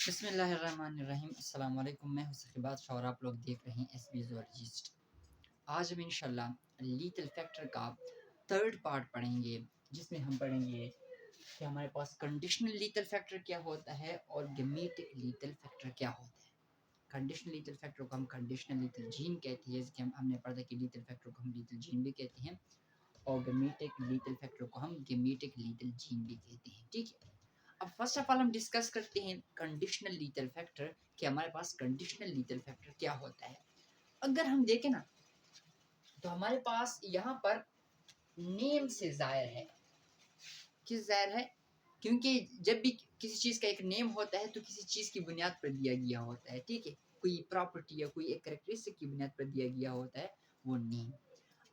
बिस्मिल्लाहिर्रहमानिर्रहीम। अस्सलाम वालेकुम। मैं हूं सखी बादशाह और आप लोग देख रहे हैं एस बी ज़ूलॉजिस्ट। आज हम इंशाल्लाह लीथल फैक्टर का थर्ड पार्ट पढ़ेंगे, जिसमें हम पढ़ेंगे कि हमारे पास कंडीशनल लीथल फैक्टर क्या होता है और गैमेटिक लीथल फैक्टर क्या होता है। कंडीशनल लीथल फैक्टर को हम कंडीशनल लीथल जीन कहते हैं, जैसे कि हमने पढ़ा कि लीथल फैक्टर को हम लीथल जीन भी कहते हैं और गैमेटिक लीथल फैक्टर को हम गैमेटिक लीथल जीन भी कहते हैं। ठीक है, अब फर्स्ट ऑफ ऑल हम डिस्कस करते हैं कंडीशनल लीथल फैक्टर कि हमारे पास कंडीशनल लीथल फैक्टर क्या होता है। अगर हम देखें ना तो हमारे पास यहाँ पर नेम से जाहिर है, किस जाहिर है, क्योंकि जब भी किसी चीज़ का एक नेम होता है तो किसी चीज़ की बुनियाद पर दिया गया होता है। ठीक है, कोई प्रॉपर्टी या कोई एक कैरेक्टरिस्टिक की बुनियाद पर दिया गया होता है वो नेम।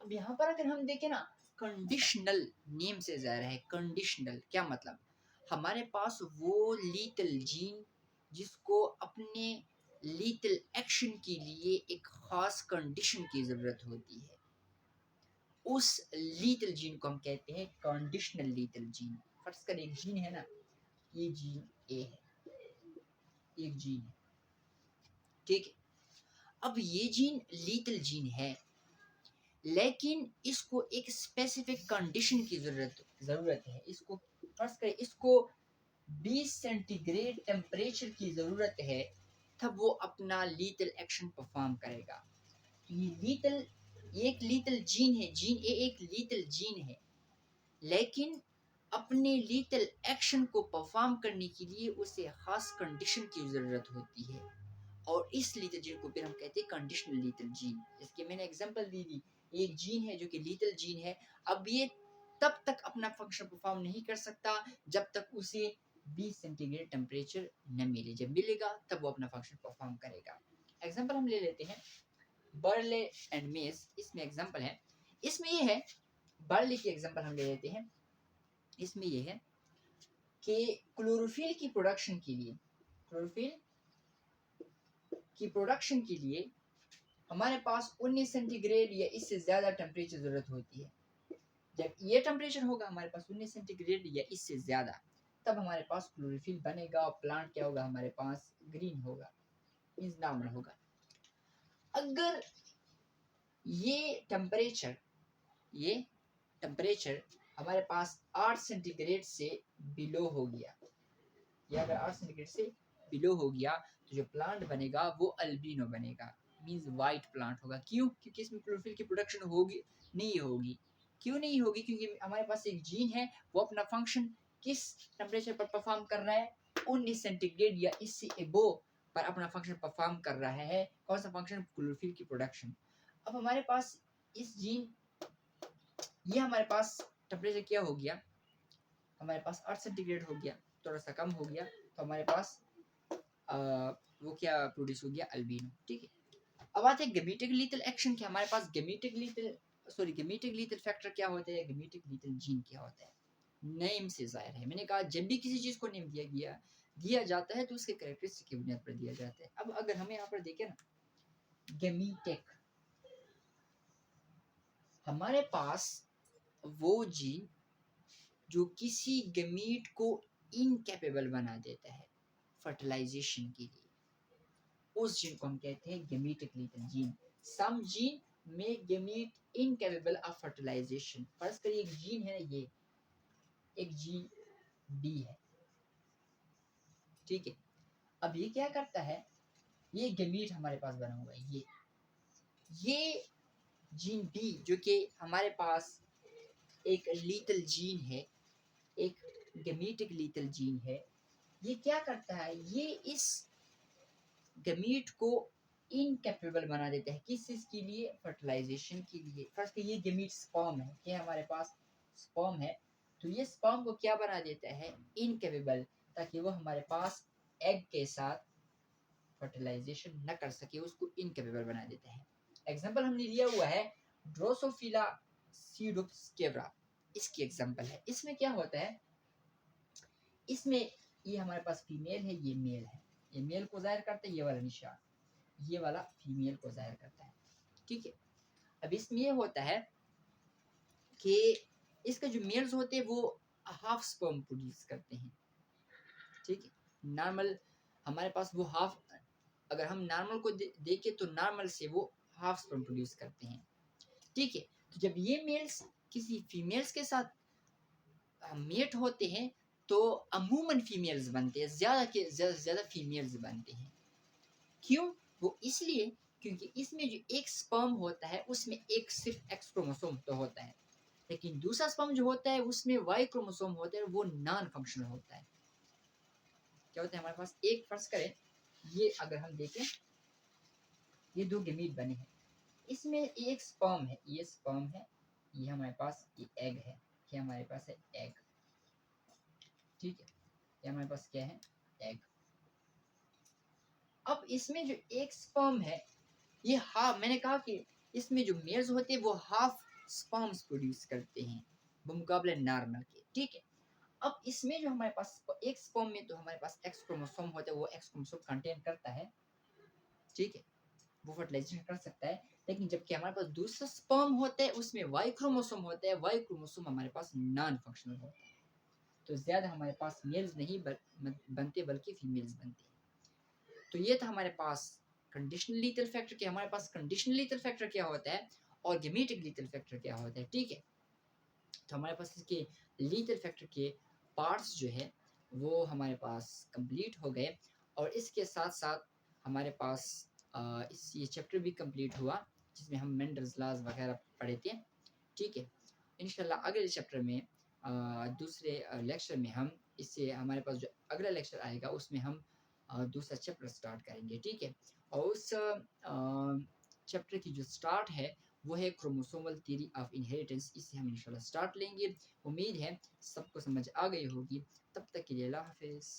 अब यहाँ पर अगर हम देखें ना, कंडीशनल नेम से जाहिर है। कंडीशनल क्या मतलब, हमारे पास वो लीथल जीन जिसको अपने लीथल एक्शन के लिए एक खास कंडीशन की ज़रूरत होती है, उस लीथल जीन को हम कहते हैं कंडीशनल लीथल जीन। फर्ज कर एक जीन है ना, ये जीन ए है, एक जीन है, ठीक है। अब ये जीन लीथल जीन है, लेकिन इसको एक स्पेसिफिक कंडीशन की ज़रूरत है। इसको फर्ज करें, इसको 20 सेंटीग्रेड टेम्परेचर की ज़रूरत है, तब वो अपना लीथल एक्शन परफॉर्म करेगा। ये लीथल, एक लीथल जीन है, जीन ए एक लीथल जीन है, लेकिन अपने लीथल एक्शन को परफॉर्म करने के लिए उसे खास कंडीशन की ज़रूरत होती है, और इस लीथल जीन को फिर हम कहते हैं कंडीशनल लीथल जीन। इसके मैंने एग्जांपल दी थी, एक जीन है जो कि लीथल जीन है, अब ये तब तक अपना फंक्शन परफॉर्म नहीं कर सकता जब तक उसे 20 सेंटीग्रेड टेम्परेचर न मिले। जब मिलेगा तब वो अपना फंक्शन परफॉर्म करेगा। एग्जांपल हम ले लेते हैं बर्ले एंड मेज। इसमें एग्जांपल है, इसमें ये है, बर्ले की एग्जांपल हम ले लेते हैं। इसमें ये है कि क्लोरोफिल की प्रोडक्शन के लिए, क्लोरोफिल की प्रोडक्शन के लिए हमारे पास 19 सेंटीग्रेड या इससे ज़्यादा टेम्परेचर ज़रूरत होती है। जब ये टेम्परेचर होगा हमारे पास 19 सेंटीग्रेड या इससे ज़्यादा, तब हमारे पास क्लोरोफिल बनेगा और प्लांट क्या होगा, हमारे पास ग्रीन होगा, मींस नॉर्मल होगा। अगर ये टेम्परेचर, ये टेम्परेचर हमारे पास 8 सेंटीग्रेड से बिलो हो गया, या अगर 8 सेंटीग्रेड से बिलो हो गया, तो जो प्लांट बनेगा वो अल्बिनो बनेगा, मींस वाइट प्लांट होगा। क्यों? क्योंकि इसमें क्लोरोफिल की प्रोडक्शन होगी नहीं होगी। क्यों नहीं होगी? क्योंकि हमारे पास एक जीन है, वो अपना फंक्शन किस टेम्परेचर पर परफॉर्म कर रहा है, 19 सेंटीग्रेड या इससे एबो पर अपना फंक्शन परफॉर्म कर रहा है। कौन सा फंक्शन? क्लोरोफिल की प्रोडक्शन। अब हमारे पास इस जीन, ये हमारे पास टेम्परेचर क्या हो गया, हमारे पास 8 सेंटीग्रेड हो गया, थोड़ा सा कम हो गया, तो हमारे पास वो क्या प्रोड्यूस हो गया, अल्बिनो। ठीक है, अब आते हैं गैमेटिक लीथल एक्शन के। हमारे पास गैमेटिक लीथल फैक्टर क्या होता है, गैमेटिक लीथल जीन क्या होता है। नेम से जाहिर है, मैंने कहा जब भी किसी चीज को नेम दिया जाता है तो उसके कैरेक्टरिस्टिक की बुनियाद पर दिया जाता है। अब अगर हमें यहाँ पर देखें ना, गैमेटिक, हमारे पास वो जीन जो किसी गैमीट को इनकैपेबल बना देता है फर्टिलाइजेशन के लिए, उस जीन को हम कहते हैं gametic lethal gene. Some gene make gamete incapable of fertilization. First करिए एक जीन है, ये एक जीन बी है, ठीक है। अब ये क्या करता है, ये गैमीट हमारे पास बना हुआ है, ये जीन बी जो कि हमारे पास एक लीथल जीन है, एक गैमेटिक लीथल जीन है, ये क्या करता है, ये इस गमीट को इनकैपेबल बना देता है। किस चीज के लिए? फर्टिलाइजेशन के लिए। फर्स्ट ये गमीट स्पर्म है, क्या हमारे पास स्पर्म है, तो ये स्पर्म को क्या बना देता है, इनकैपेबल, ताकि वो हमारे पास एग के साथ फर्टिलाइजेशन न कर सके, उसको इनकैपेबल बना देता है। एग्जांपल हमने लिया हुआ है ड्रोसोफिला सीडोस्केवरा, इसकी एग्जांपल है। इसमें क्या होता है, इसमें ये हमारे पास फीमेल है, ये मेल है, ये मेल को जाहिर करता है, ये वाला निशान, ये वाला फीमेल को जाहिर करता है, ठीक है। अब इसमें ये होता है कि इसके जो मेल्स होते हैं वो हाफ स्पर्म प्रोड्यूस करते हैं, ठीक है। नॉर्मल हमारे पास वो हाफ, अगर हम नॉर्मल को देखें तो नॉर्मल से वो हाफ स्पर्म प्रोड्यूस करते हैं, ठीक है। तो जब ये मेल्स किसी फीमेल्स के साथ मेट होते हैं तो अमूमन फीमेल्स बनते हैं, ज़्यादा के ज़्यादा फीमेल्स बनते हैं। क्यों? वो इसलिए क्योंकि इसमें जो एक स्पर्म होता है उसमें एक सिर्फ एक्स क्रोमोसोम तो होता है, लेकिन दूसरा स्पर्म जो होता है उसमें वाई क्रोमोसोम होता है, वो नॉन फंक्शनल होता है। क्या होता है हमारे पास, एक फर्ज करें, ये अगर हम देखें, ये दो गेमीट बने हैं, इसमें एक स्पर्म है, ये स्पर्म है, ये हमारे पास ये एग है, ये हमारे पास है एग, ठीक है, ये हमारे पास क्या है, एग। अब इसमें जो एक स्पर्म है, ये हाफ, मैंने कहा कि इसमें जो मेल्स होते हैं वो हाफ स्पर्म्स प्रोड्यूस करते हैं बमुकाबले नॉर्मल के, ठीक है। अब इसमें जो हमारे पास एक स्पर्म में तो हमारे पास एक्स क्रोमोसोम होता है, वो एक्स क्रोमोसोम कंटेन करता है, ठीक है, वो फर्टिलाइजेशन कर सकता है। लेकिन जबकि हमारे पास दूसरा स्पर्म होता है उसमें वाई क्रोमोसोम होता है, वाई क्रोमोसोम हमारे पास नॉन फंक्शनल होता है, तो ज्यादा हमारे पास मेल्स नहीं बनते बल्कि फीमेल्स बनते हैं। तो ये था हमारे पास कंडीशनल लीथल फैक्टर के, हमारे पास कंडीशनल लीथल फैक्टर क्या होता है और गेमेटिक लीथल फैक्टर क्या होता है, ठीक है। तो हमारे पास इसके लीथल फैक्टर के पार्ट्स जो है वो हमारे पास कंप्लीट हो गए, और इसके साथ साथ हमारे पास इस ये चैप्टर भी कंप्लीट हुआ जिसमें हम मेंडल्स लॉज वगैरह पढ़े थे, ठीक है। इंशाल्लाह अगले चैप्टर में दूसरे लेक्चर में हम इससे, हमारे पास जो अगला लेक्चर आएगा उसमें हम दूसरा चैप्टर स्टार्ट करेंगे, ठीक है। और उस चैप्टर की जो स्टार्ट है वो है क्रोमोसोमल थ्योरी ऑफ इनहेरिटेंस, इससे हम इंशाल्लाह स्टार्ट लेंगे। उम्मीद है सबको समझ आ गई होगी। तब तक के लिए अल्लाह हाफिज़।